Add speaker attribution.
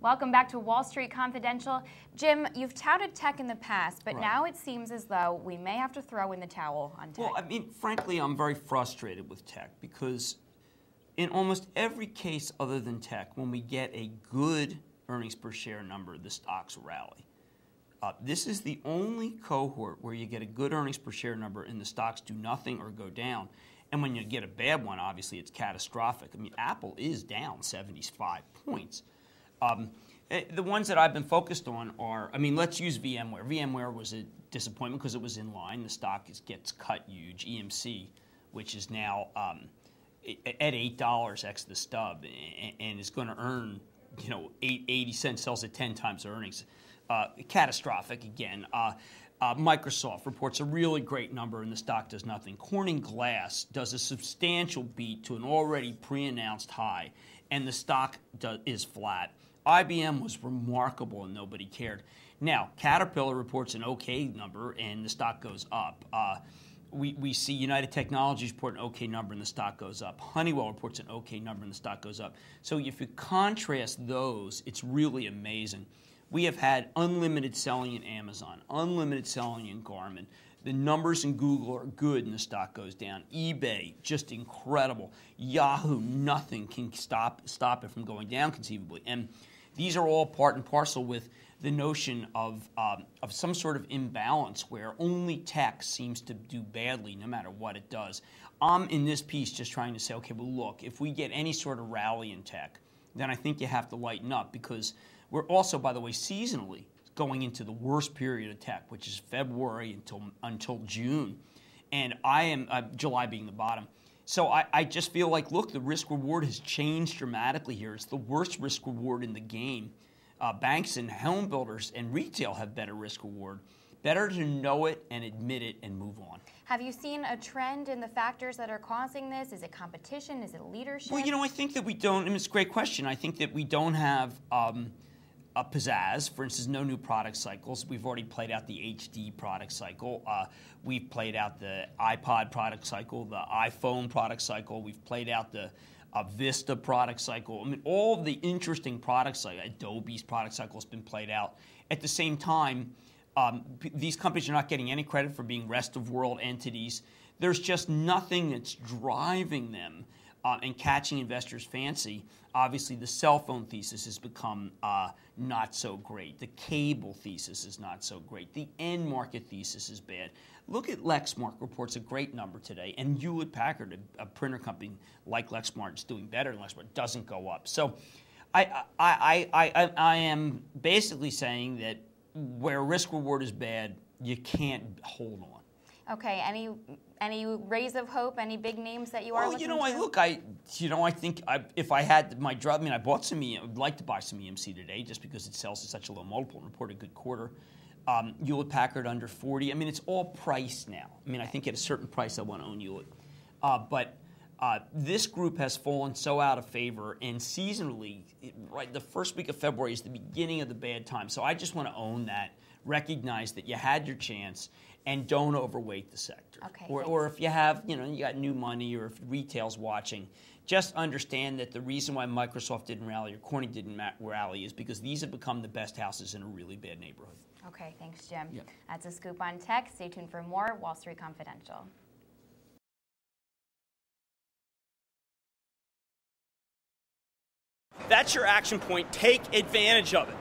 Speaker 1: Welcome back to Wall Street Confidential. Jim, you've touted tech in the past, but now it seems as though we may have to throw in the towel on tech.
Speaker 2: Well, I mean, frankly, I'm very frustrated with tech because in almost every case other than tech, when we get a good earnings per share number, the stocks rally. This is the only cohort where you get a good earnings per share number and the stocks do nothing or go down. And when you get a bad one, obviously it's catastrophic. I mean, Apple is down 75 points. The ones that I've been focused on are, I mean, let's use VMware. VMware was a disappointment because it was in line. The stock gets cut huge. EMC, which is now at $8 ex the stub and is going to earn, 80 cents, sells at 10 times earnings. Catastrophic again. Microsoft reports a really great number and the stock does nothing. Corning Glass does a substantial beat to an already pre-announced high and the stock is flat. IBM was remarkable and nobody cared. Now, Caterpillar reports an okay number and the stock goes up. We see United Technologies report an okay number and the stock goes up. Honeywell reports an okay number and the stock goes up. So if you contrast those, it's really amazing. We have had unlimited selling in Amazon, unlimited selling in Garmin. The numbers in Google are good and the stock goes down. eBay, just incredible. Yahoo, nothing can stop it from going down conceivably. And these are all part and parcel with the notion of some sort of imbalance where only tech seems to do badly no matter what it does. I'm in this piece just trying to say, okay, well, look, if we get any sort of rally in tech, then I think you have to lighten up because we're also, by the way, seasonally going into the worst period of tech, which is February until June, and I am July being the bottom. So I just feel like, look, the risk reward has changed dramatically here. It's the worst risk reward in the game. Banks and home builders and retail have better risk reward. Better to know it and admit it and move on.
Speaker 1: Have you seen a trend in the factors that are causing this? Is it competition? Is it leadership?
Speaker 2: Well, I think that we don't. I mean, it's a great question. I think that we don't have a pizzazz. For instance, no new product cycles. We've already played out the HD product cycle. We've played out the iPod product cycle, the iPhone product cycle. We've played out the Vista product cycle. I mean, all of the interesting products, like Adobe's product cycle, has been played out. At the same time, these companies are not getting any credit for being rest of world entities. There's just nothing that's driving them and catching investors' fancy. Obviously, the cell phone thesis has become not so great. The cable thesis is not so great. The end market thesis is bad. Look at Lexmark reports a great number today, and Hewlett-Packard, a printer company like Lexmark, is doing better than Lexmark, doesn't go up. So I am basically saying that where risk reward is bad, you can't hold on.
Speaker 1: Okay, any rays of hope, any big names that you are looking to?
Speaker 2: I think if I had my drug, I bought some, I would like to buy some EMC today just because it sells at such a low multiple and reported a good quarter. Hewlett-Packard under 40. I mean, it's all price now. I mean, I think at a certain price I want to own Hewlett. But this group has fallen so out of favor, and seasonally, the first week of February is the beginning of the bad time. So I just want to own that, recognize that you had your chance, and don't overweight the sector.
Speaker 1: Okay,
Speaker 2: or if you have, you got new money, or if retail's watching, just understand that the reason why Microsoft didn't rally or Corning didn't rally is because these have become the best houses in a really bad neighborhood.
Speaker 1: Okay, thanks, Jim.
Speaker 2: Yep.
Speaker 1: That's a scoop on tech. Stay tuned for more Wall Street Confidential.
Speaker 3: That's your action point. Take advantage of it.